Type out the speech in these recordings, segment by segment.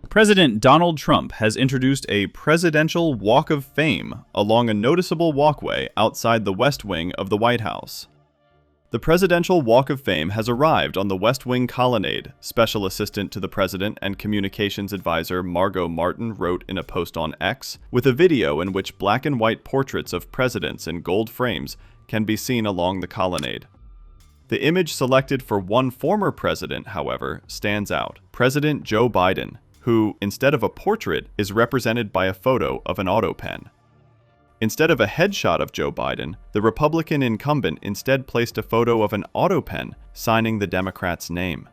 President Donald Trump has introduced a presidential walk of fame along a noticeable walkway outside the West Wing of the White House. The Presidential Walk of Fame has arrived on the West Wing colonnade, Special Assistant to the President and Communications Advisor Margot Martin wrote in a post on X, with a video in which black and white portraits of presidents in gold frames can be seen along the colonnade. The image selected for one former president, however, stands out: President Joe Biden, who, instead of a portrait, is represented by a photo of an auto pen. Instead of a headshot of Joe Biden, the Republican incumbent instead placed a photo of an auto pen signing the Democrat's name.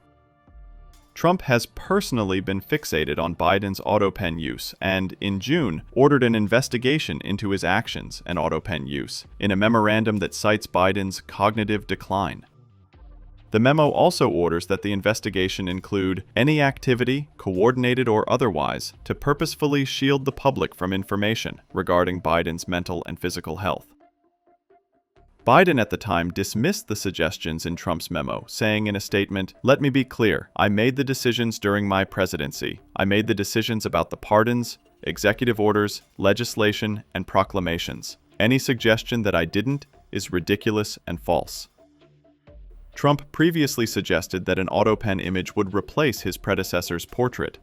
Trump has personally been fixated on Biden's auto pen use and, in June, ordered an investigation into his actions and auto pen use in a memorandum that cites Biden's cognitive decline. The memo also orders that the investigation include any activity, coordinated or otherwise, to purposefully shield the public from information regarding Biden's mental and physical health. Biden at the time dismissed the suggestions in Trump's memo, saying in a statement, "Let me be clear, I made the decisions during my presidency. I made the decisions about the pardons, executive orders, legislation, and proclamations. Any suggestion that I didn't is ridiculous and false." Trump previously suggested that an auto pen image would replace his predecessor's portrait.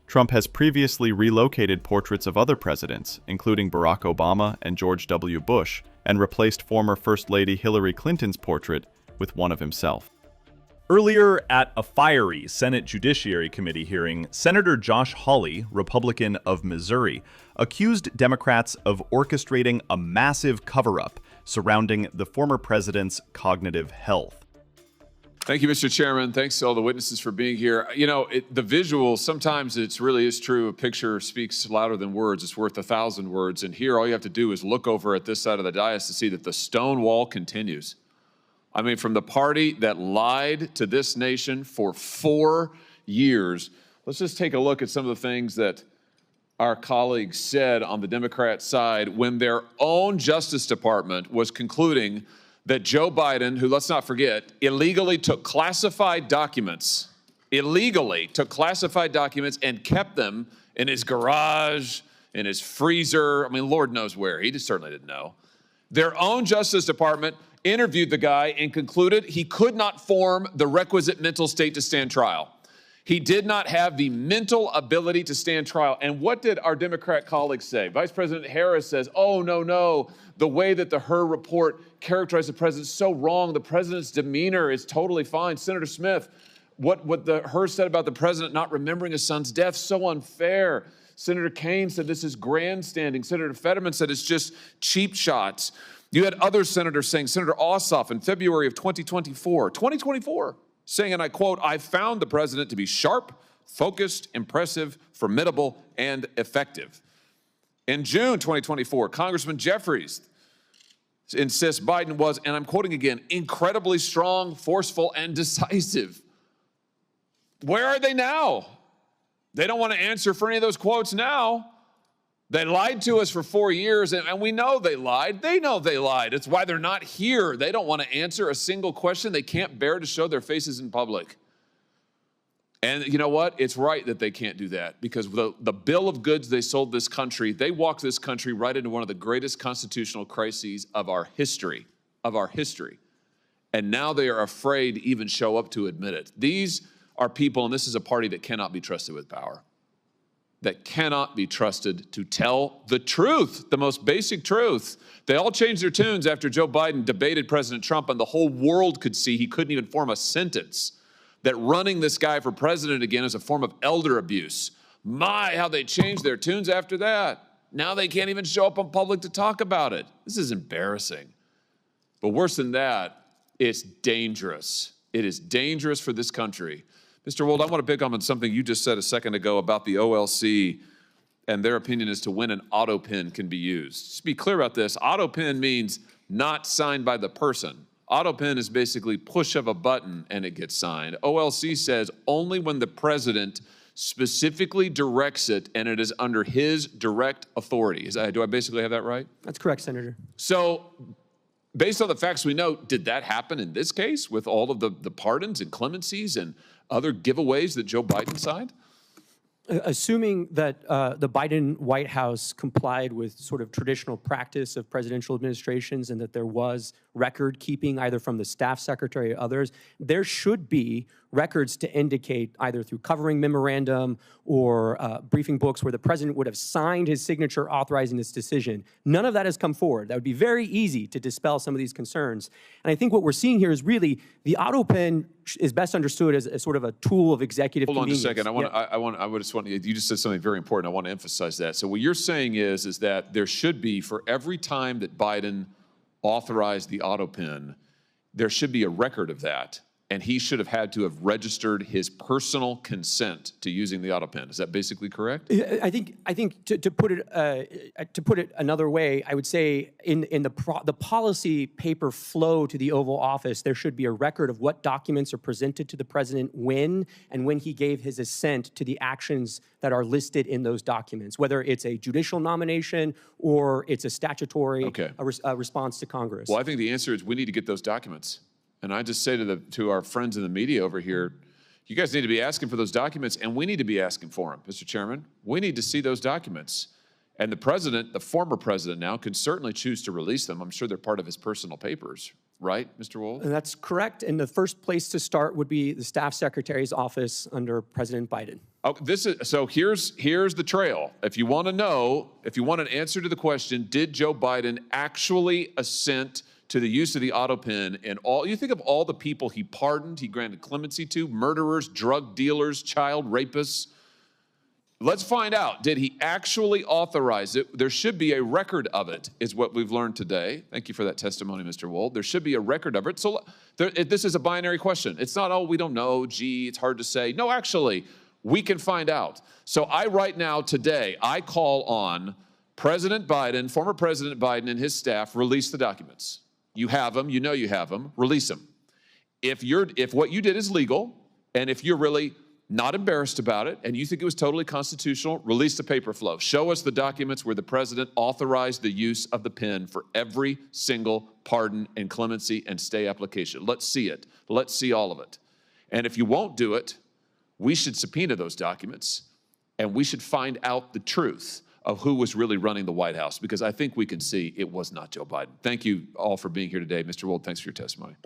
Trump has previously relocated portraits of other presidents, including Barack Obama and George W. Bush, and replaced former First Lady Hillary Clinton's portrait with one of himself. Earlier at a fiery Senate Judiciary Committee hearing, Senator Josh Hawley, Republican of Missouri, accused Democrats of orchestrating a massive cover-up surrounding the former president's cognitive health. Thank you, Mr. Chairman. Thanks to all the witnesses for being here. You know, the visual, sometimes it really is true. A picture speaks louder than words. It's worth 1,000 words. And here, all you have to do is look over at this side of the dais to see that the stone wall continues. I mean, from the party that lied to this nation for 4 years, let's just take a look at some of the things that our colleagues said on the Democrat side when their own Justice Department was concluding that Joe Biden, who, let's not forget, illegally took classified documents and kept them in his garage, in his freezer. I mean, Lord knows where. He just certainly didn't know. Their own Justice Department interviewed the guy and concluded he could not form the requisite mental state to stand trial. He did not have the mental ability to stand trial. And what did our Democrat colleagues say? Vice President Harris says, "Oh, no, the way that the Hur report characterized the president is so wrong. The president's demeanor is totally fine." Senator Smith, what the Hur said about the president not remembering his son's death, so unfair. Senator Kaine said this is grandstanding. Senator Fetterman said it's just cheap shots. You had other senators saying, Senator Ossoff in February of 2024, saying, and I quote, "I found the president to be sharp, focused, impressive, formidable, and effective." In June 2024, Congressman Jeffries insists Biden was, and I'm quoting again, "incredibly strong, forceful, and decisive." Where are they now? They don't want to answer for any of those quotes now. They lied to us for 4 years, and we know they lied. They know they lied. It's why they're not here. They don't want to answer a single question. They can't bear to show their faces in public. And you know what? It's right that they can't do that, because the bill of goods they sold this country, they walked this country right into one of the greatest constitutional crises of our history, And now they are afraid to even show up to admit it. These are people, and this is a party that cannot be trusted with power, that cannot be trusted to tell the truth, the most basic truth. They all changed their tunes after Joe Biden debated President Trump, and the whole world could see he couldn't even form a sentence, that running this guy for president again is a form of elder abuse. My, how they changed their tunes after that. Now they can't even show up in public to talk about it. This is embarrassing. But worse than that, it's dangerous. It is dangerous for this country. Mr. Wold, I want to pick up on something you just said a second ago about the OLC and their opinion as to when an auto pen can be used. Just be clear about this. Auto pen means not signed by the person. Auto pen is basically push of a button and it gets signed. OLC says only when the president specifically directs it and it is under his direct authority. Do I basically have that right? That's correct, Senator. So based on the facts we know, did that happen in this case with all of the pardons and clemencies and other giveaways that Joe Biden signed? Assuming that the Biden White House complied with sort of traditional practice of presidential administrations and that there was record keeping either from the staff secretary or others, there should be records to indicate either through covering memorandum or briefing books where the president would have signed his signature authorizing this decision. None of that has come forward. That would be very easy to dispel some of these concerns. And I think what we're seeing here is really the auto pen is best understood as sort of a tool of executive convenience. Hold on just a second. I just want you just said something very important. I want to emphasize that. So what you're saying is that there should be, for every time that Biden authorized the auto pen, there should be a record of that. And he should have had to have registered his personal consent to using the auto pen. Is that basically correct? I think to put it another way, I would say in the policy paper flow to the Oval Office, there should be a record of what documents are presented to the president when and when he gave his assent to the actions that are listed in those documents, whether it's a judicial nomination or it's a statutory response to Congress. Well, I think the answer is we need to get those documents. And I just say to our friends in the media over here, you guys need to be asking for those documents, and we need to be asking for them, Mr. Chairman. We need to see those documents. And the president, the former president now, can certainly choose to release them. I'm sure they're part of his personal papers, right, Mr. Wold? That's correct. And the first place to start would be the staff secretary's office under President Biden. Oh, so here's the trail. If you want to know, if you want an answer to the question, did Joe Biden actually assent to the use of the auto pen and all, you think of all the people he pardoned, he granted clemency to, murderers, drug dealers, child rapists. Let's find out, did he actually authorize it? There should be a record of it, is what we've learned today. Thank you for that testimony, Mr. Wold. There should be a record of it. So this is a binary question. It's not, oh, we don't know, gee, it's hard to say. No, actually, we can find out. So right now, today, I call on President Biden, former President Biden and his staff, release the documents. You have them, you know you have them, release them. If what you did is legal, and if you're really not embarrassed about it, and you think it was totally constitutional, release the paper flow. Show us the documents where the president authorized the use of the pen for every single pardon and clemency and stay application. Let's see it. Let's see all of it. And if you won't do it, we should subpoena those documents, and we should find out the truth of who was really running the White House, because I think we can see it was not Joe Biden. Thank you all for being here today. Mr. Wold, thanks for your testimony.